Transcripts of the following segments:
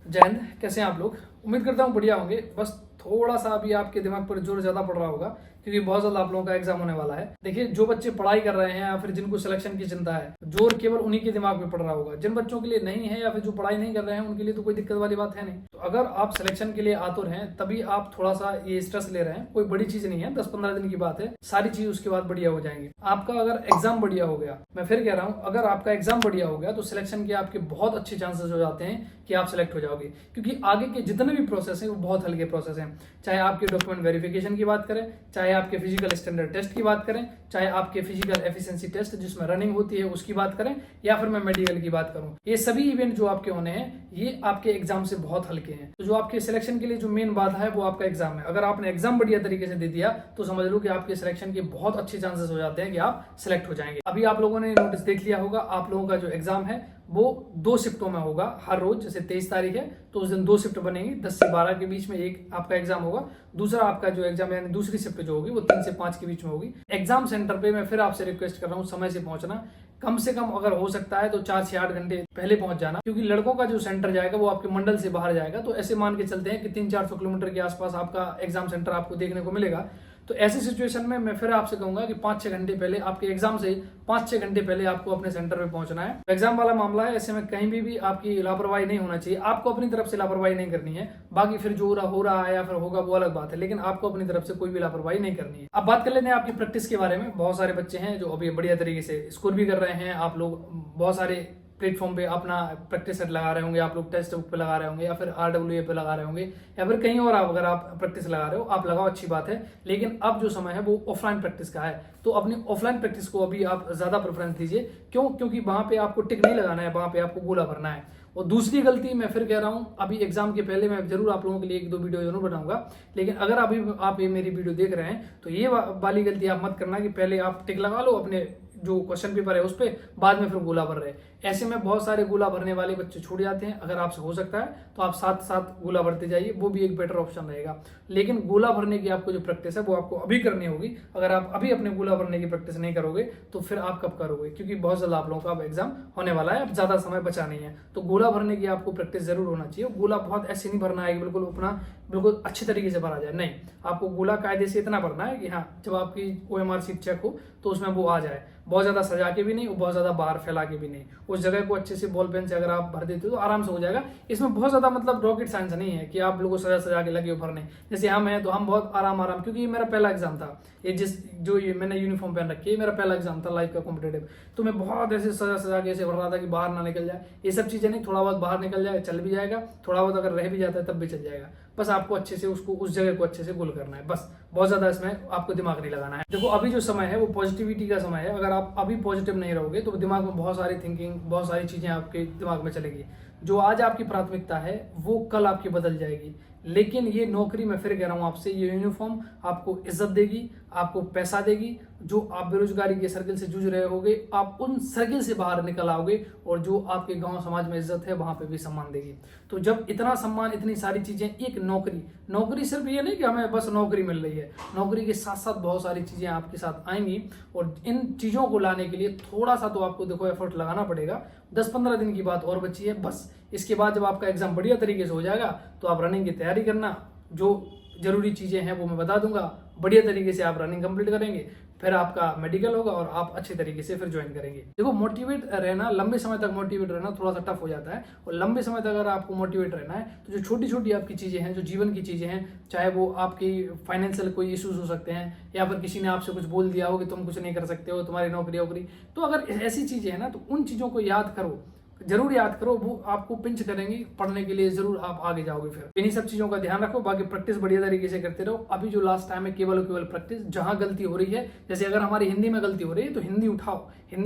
जय हिंद। कैसे हैं आप लोग? उम्मीद करता हूँ बढ़िया होंगे। बस थोड़ा सा अभी आपके दिमाग पर जोर ज्यादा पड़ रहा होगा क्योंकि बहुत ज्यादा आप लोगों का एग्जाम होने वाला है। देखिए, जो बच्चे पढ़ाई कर रहे हैं या फिर जिनको सिलेक्शन की चिंता है, जोर केवल उन्हीं के दिमाग में पड़ रहा होगा। जिन बच्चों के लिए नहीं है या फिर जो पढ़ाई नहीं कर रहे हैं उनके लिए तो कोई दिक्कत वाली बात है नहीं। तो अगर आप सिलेक्शन के लिए आतुर हैं तभी आप थोड़ा सा ये स्ट्रेस ले रहे हैं, कोई बड़ी चीज नहीं है, 10-15 दिन की बात है, सारी चीज उसके बाद बढ़िया हो जाएंगी। आपका अगर एग्जाम बढ़िया हो गया, मैं फिर कह रहा हूँ, अगर आपका एग्जाम बढ़िया हो गया तो सिलेक्शन के आपके बहुत अच्छे चांसेस हो जाते हैं कि आप सिलेक्ट हो जाओगे, क्योंकि आगे के जितने भी प्रोसेस हैं वो बहुत हल्के प्रोसेस हैं। चाहे आपके डॉक्यूमेंट वेरिफिकेशन की बात करें, चाहे आपके फिजिकल स्टैंडर्ड टेस्ट की बात करें, चाहे आपके फिजिकल एफिशिएंसी टेस्ट जिसमें रनिंग होती है उसकी बात करें, या फिर मैं मेडिकल की बात करूं, ये सभी इवेंट जो आपके होने हैं ये आपके एग्जाम से बहुत हल्के हैं। तो जो आपके सिलेक्शन के लिए जो मेन बाधा है वो आपका एग्जाम है। अगर आपने एग्जाम बढ़िया तरीके से दे दिया तो समझ लो कि आपके सिलेक्शन के बहुत अच्छे चांसेस हो जाते हैं कि आप सिलेक्ट हो जाएंगे। अभी आप लोगों ने नोटिस देख लिया होगा, आप लोगों का जो एग्जाम है वो 2 शिफ्टों में होगा हर रोज। जैसे 23 तारीख है तो उस दिन 2 शिफ्ट बनेगी, 10 से 12 के बीच में एक आपका एग्जाम होगा, दूसरा आपका जो एग्जाम यानी दूसरी शिफ्ट जो होगी वो 3 से 5 के बीच में होगी। एग्जाम सेंटर पे मैं फिर आपसे रिक्वेस्ट कर रहा हूँ समय से पहुंचना। कम से कम अगर हो सकता है तो 4 से 8 घंटे पहले पहुंच जाना, क्योंकि लड़कों का जो सेंटर जाएगा वो आपके मंडल से बाहर जाएगा। तो ऐसे मान के चलते हैं कि 300-400 किलोमीटर के आसपास आपका एग्जाम सेंटर आपको देखने को मिलेगा। तो ऐसी सिचुएशन में मैं फिर आपसे कहूंगा कि 5-6 घंटे पहले, आपके एग्जाम से 5-6 घंटे पहले आपको अपने सेंटर पे पहुंचना है। एग्जाम वाला मामला है, ऐसे में कहीं भी आपकी लापरवाही नहीं होना चाहिए। आपको अपनी तरफ से लापरवाही नहीं करनी है, बाकी फिर जो हो रहा है या फिर होगा वो अलग बात है, लेकिन आपको अपनी तरफ से कोई भी लापरवाही नहीं करनी है। अब बात कर लेते हैं आपकी प्रैक्टिस के बारे में। बहुत सारे बच्चे हैं जो अभी बढ़िया तरीके से स्कोर भी कर रहे हैं। आप लोग बहुत सारे प्लेटफॉर्म पे अपना प्रैक्टिस सेट लगा रहे होंगे, आप लोग टेस्ट बुक पे लगा रहे होंगे या फिर RWA पे लगा रहे होंगे या फिर कहीं और अगर आप प्रैक्टिस लगा रहे हो, आप लगाओ, अच्छी बात है। लेकिन अब जो समय है वो ऑफलाइन प्रैक्टिस का है, तो अपनी ऑफलाइन प्रैक्टिस को अभी आप ज्यादा प्रेफरेंस दीजिए। क्यों? क्योंकि वहां पे आपको टिक नहीं लगाना है, वहां पे आपको गोला भरना है। और दूसरी गलती मैं फिर कह रहा हूं, अभी एग्जाम के पहले मैं जरूर आप लोगों के लिए 1-2 वीडियो जरूर बनाऊंगा, लेकिन अगर अभी आप ये मेरी वीडियो देख रहे हैं तो ये वाली गलती आप मत करना कि पहले आप टिक लगा लो अपने जो क्वेश्चन पेपर है उस पर, बाद में फिर गोला भर रहे हैं। ऐसे में बहुत सारे गोला भरने वाले बच्चे छूट जाते हैं। अगर आपसे हो सकता है तो आप साथ साथ गोला भरते जाइए, वो भी एक बेटर ऑप्शन रहेगा। लेकिन गोला भरने की आपको जो प्रैक्टिस है वो आपको अभी करनी होगी। अगर आप अभी अपने गोला भरने की प्रैक्टिस नहीं करोगे तो फिर आप कब करोगे? क्योंकि बहुत ज्यादा आप लोगों का अब एग्जाम होने वाला है, अब ज्यादा समय बचा नहीं है। तो गोला भरने की आपको प्रैक्टिस जरूर होना चाहिए। गोला बहुत ऐसे नहीं भरना है कि बिल्कुल अपना बिल्कुल अच्छे तरीके से भरा जाए, नहीं। आपको गोला कायदे से इतना भरना है कि हाँ, जब आपकी OMR शीट चेक हो तो उसमें वो आ जाए। बहुत ज्यादा सजा के भी नहीं और बहुत ज्यादा बाहर फैला के भी नहीं। उस जगह को अच्छे से बॉल पेन से अगर आप भर देते हो तो आराम से हो जाएगा। इसमें बहुत ज्यादा मतलब रॉकेट साइंस नहीं है कि आप लोगों सजा सजा के लगे हो भरने। जैसे हम हैं तो हम बहुत आराम आराम, क्योंकि ये मेरा पहला एग्जाम था, ये जो ये मैंने यूनिफॉर्म पहन रखी है, मेरा पहला एग्जाम था लाइफ का कॉम्पिटेटिव। तो मैं बहुत ऐसे सजा सजा के ऐसे भर रहा था कि बाहर ना निकल जाए। ये सब चीजें नहीं, थोड़ा बहुत बाहर निकल जाए चल भी जाएगा, थोड़ा बहुत अगर रह भी जाता है तब भी चल जाएगा। बस आपको अच्छे से उसको उस जगह को अच्छे से गोल करना है, बस। बहुत ज्यादा इसमें आपको दिमाग नहीं लगाना है। देखो, अभी जो समय है वो पॉजिटिविटी का समय है। अगर आप अभी पॉजिटिव नहीं रहोगे तो दिमाग में बहुत सारी थिंकिंग, बहुत सारी चीजें आपके दिमाग में चलेगी। जो आज आपकी प्राथमिकता है वो कल आपकी बदल जाएगी। लेकिन ये नौकरी, मैं फिर कह रहा हूं आपसे, ये यूनिफॉर्म आपको इज्जत देगी, आपको पैसा देगी। जो आप बेरोजगारी के सर्किल से जूझ रहे होगे, आप उन सर्किल से बाहर निकल आओगे और जो आपके गांव समाज में इज्जत है वहां पे भी सम्मान देगी। तो जब इतना सम्मान, इतनी सारी चीजें, एक नौकरी सिर्फ ये नहीं कि हमें बस नौकरी मिल रही है, नौकरी के साथ साथ बहुत सारी चीजें आपके साथ आएंगी। और इन चीजों को लाने के लिए थोड़ा सा तो आपको देखो एफर्ट लगाना पड़ेगा। 10-15 दिन की बात और बची है बस। इसके बाद जब आपका एग्जाम बढ़िया तरीके से हो जाएगा तो आप रनिंग की तैयारी करना। जो जरूरी चीजें हैं वो मैं बता दूंगा, बढ़िया तरीके से आप रनिंग कंप्लीट करेंगे, फिर आपका मेडिकल होगा और आप अच्छे तरीके से फिर ज्वाइन करेंगे। देखो, मोटिवेट रहना, लंबे समय तक मोटिवेट रहना थोड़ा सा टफ हो जाता है। और लंबे समय तक अगर आपको मोटिवेट रहना है तो जो छोटी छोटी आपकी चीजें हैं, जो जीवन की चीजें हैं, चाहे वो आपकी फाइनेंशियल कोई इश्यूज हो सकते हैं या फिर किसी ने आपसे कुछ बोल दिया हो कि तुम कुछ नहीं कर सकते हो, तुम्हारी नौकरी वोकरी, तो अगर ऐसी चीजें हैं ना तो उन चीजों को याद करो, जरूर याद करो। वो आपको पिंच करेंगी पढ़ने के लिए, जरूर आप आगे जाओगे। फिर इन्हीं सब चीजों का ध्यान रखो। बाकी प्रैक्टिस बढ़िया तरीके से करते रहो। अभी जो लास्ट टाइम है केवल प्रैक्टिस। जहां गलती हो रही है, जैसे अगर हमारी हिंदी में गलती हो रही है तो हिंदी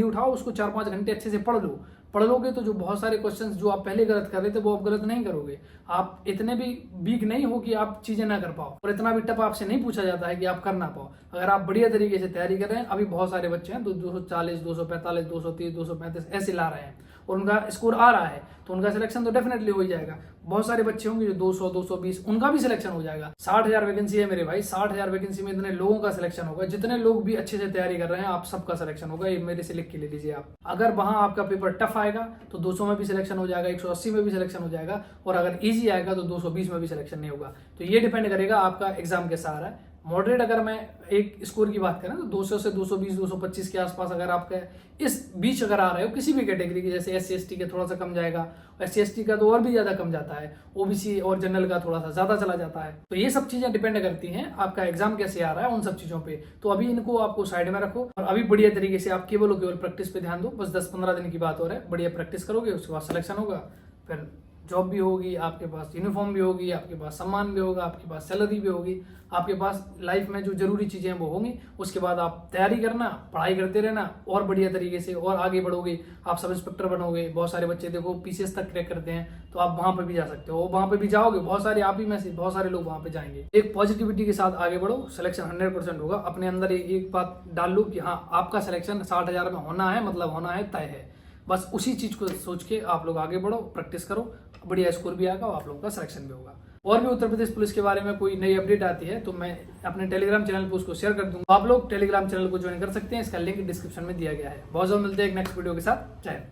उठाओ, उसको 4-5 घंटे अच्छे से पढ़ लोगे तो जो बहुत सारे क्वेश्चंस जो आप पहले गलत कर रहे थे वो आप गलत नहीं करोगे। आप इतने भी वीक नहीं हो कि आप चीजें ना कर पाओ, और इतना भी टफ आपसे नहीं पूछा जाता है कि आप कर ना पाओ। अगर आप बढ़िया तरीके से तैयारी कर रहे हैं, अभी बहुत सारे बच्चे हैं तो 240, 245, 230, 235 ऐसे ला रहे हैं, और उनका स्कोर आ रहा है तो उनका सिलेक्शन तो डेफिनेटली हो ही जाएगा। बहुत सारे बच्चे होंगे जो 200 220 उनका भी सिलेक्शन हो जाएगा। 60,000 वैकेंसी है मेरे भाई, 60,000 वैकेंसी में इतने लोगों का सिलेक्शन होगा, जितने लोग भी अच्छे से तैयारी कर रहे हैं आप सबका सिलेक्शन होगा। ये मेरे से लिख के ले लीजिए आप। अगर वहां आपका पेपर टफ आएगा तो 200 में भी सिलेक्शन हो जाएगा, 180 में भी सिलेक्शन हो जाएगा, और अगर ईजी आएगा तो 220 में भी सिलेक्शन नहीं होगा। तो ये डिपेंड करेगा आपका एग्जाम कैसा आ रहा है। मॉडरेट अगर मैं एक स्कोर की बात करें तो 200 से 220 225 के आसपास अगर आपका इस बीच अगर आ रहे हो किसी भी कैटेगरी के, जैसे SC ST के थोड़ा सा कम जाएगा, SC ST का तो और भी ज्यादा कम जाता है, OBC और जनरल का थोड़ा सा ज्यादा चला जाता है। तो ये सब चीजें डिपेंड करती हैं आपका एग्जाम कैसे आ रहा है उन सब चीजों पे। तो अभी इनको आपको साइड में रखो और अभी बढ़िया तरीके से आप केवल प्रैक्टिस पे ध्यान दो। बस 10-15 दिन की बात हो रहा है, बढ़िया प्रैक्टिस करोगे, उसके बाद सिलेक्शन होगा, फिर जॉब भी होगी, आपके पास यूनिफॉर्म भी होगी, आपके पास सम्मान भी होगा, आपके पास सैलरी भी होगी, आपके पास लाइफ में जो जरूरी चीजें हैं वो होंगी। उसके बाद आप तैयारी करना, पढ़ाई करते रहना और बढ़िया तरीके से और आगे बढ़ोगे, आप सब इंस्पेक्टर बनोगे। बहुत सारे बच्चे देखो PCS तक क्रैक करते हैं, तो आप वहां पर भी जा सकते हो, वहां पर भी जाओगे। बहुत सारे आप ही में से बहुत सारे लोग वहां पे जाएंगे। एक पॉजिटिविटी के साथ आगे बढ़ो, सिलेक्शन 100% होगा। अपने अंदर एक बात डाल लो कि हाँ आपका सिलेक्शन 60,000 में होना है, मतलब होना है, तय है। बस उसी चीज को सोच के आप लोग आगे बढ़ो, प्रैक्टिस करो, बढ़िया स्कोर भी आएगा और आप लोगों का सिलेक्शन भी होगा। और भी उत्तर प्रदेश पुलिस के बारे में कोई नई अपडेट आती है तो मैं अपने टेलीग्राम चैनल पे उसको शेयर कर दूंगा। आप लोग टेलीग्राम चैनल को ज्वाइन कर सकते हैं, इसका लिंक डिस्क्रिप्शन में दिया गया है। बहुत जल्द मिलते हैं एक नेक्स्ट वीडियो के साथ। जय हिंद।